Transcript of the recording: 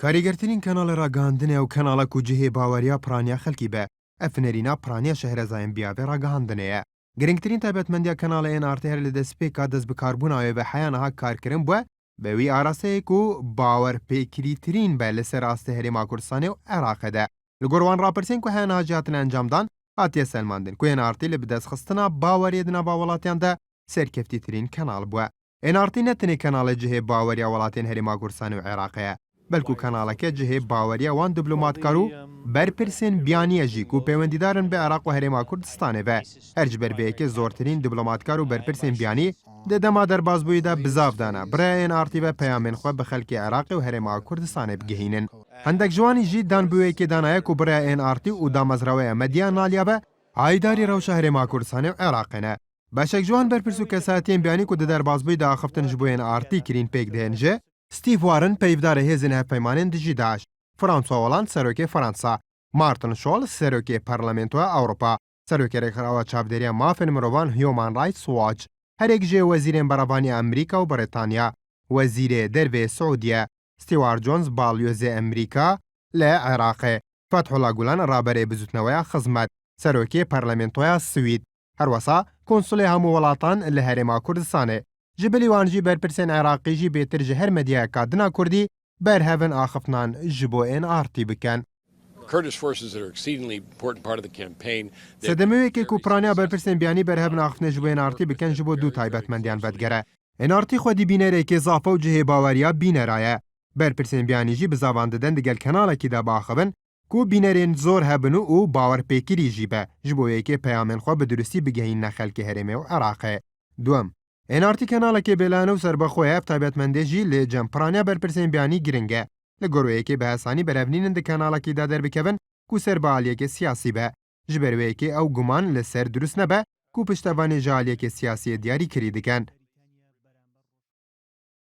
کاریگرترین کانال راگەهاندنێ و کەناڵە و جهێ باوەریە پرانیا خەڵکی بە ئەفنەرینا پرانیا شەهرەزایەن بیاوێ راگەهاندنەیە. گرنگترین تایبەتمەندیە کەناڵە NRT هەر لە دەستپێکا دەست بەکاربووناوێ بە حەیانەها کارکردن بووە بەوی ئاراسەیەک و باوەرپێکریترین بە لەسەر ڕاستە هەرێما کوردستانê و عێراقەدا. لە گۆڕوان ڕاپرسین کو حەیانەها جیهاتن ئەنجامدان هاتیە سەلماندن کو NRT لە بەدەستخستنا باوەریەدنا با وڵاتیاندا سەرکەفتیترین کەناڵ بووە. NRT نەتەنێ کەناڵە جهێ باوەریە وڵاتین هەرێما کوردستان و عێراقەیە بەلکو کەناڵەکە جهێ باوەریە وان دیبلۆماتکار و بەرپرسên بیانیەژی و پەیوەندیدارن بە عێراق و هەرێما کوردستانê ve هەرج بەربەیەکێ زۆرترین دیبلۆماتکار و بەرپرسên بیانی لە دەما دەربازبوویدا بزافدانە برای NRT بە پەیامên xwe bi xelkê Iraqê û herêma Kurdistanê bigihînin. Hendek ji wanî jî danbûyekê danaya ku biraya NRT û damezraweya medya naliya be aydarî rewşa herêma Kurdistanê û Iraqê ne. Beşek ji wan berpirs û kesayetiyên biyanî ku di derbazbûyî de axiftin ji bo NRT kirîn pêk dihên jê Steve Warren peyvdarê hêzên hevpeymanên dijî Daesh, François Hollande serokê Fransa, Martin Schulz serokê Parlamentoya Ewropa, serokê Rêxirawa Çavdêriya Mafên Mirovan Human Rights Watch, herêk jê wezîrên beravanî Amerîka û Brîtanya, wezîrê dervê Suûdiye, Stewart Jones balyozê Amerîka li Iraqê, Fethullah Gulen raberê bizûtneweya xizmet, serokê Parlamentoya Swîd, her wisa konsulê hemû welatan li Herêma Kurdistanê. Ji bilî wan jî berpirsên Iraqî jî bêtir ji her medyayeka dina Kurdî berhevin axiftinan ji bo NRT bikin. Sedemewekê ku praniya berpirsên biyanî berhevin axiftinê ji bo NRT bikin ji bo du taybetmendiyan vedgere. NRT xwe dî bînereke zafe û cihê baweriya bînera ye. Berpirsên biyanî jî bi zavan didin digel kenalekî de biaxivin ku bînerên zor hebin û bawerpêkirî jî be ji bo yekê peyamên xwe bi durustî bigihîne xelkê Herêmê û Iraqê. Duem, NRT kanalekê bêlane û serbexwe ye, ev taybetmendê jî lê cem praniya berpirsên biyanî giring e. Li gorweyekê bi hesanî berevnînin di kanalekî de derbikevin ku ser bi aliyekê siyasî be. Ji ber wê yekê ew guman li ser durust nebe ku piştevanê ji aliyekê siyasî diyarî kirî dikin.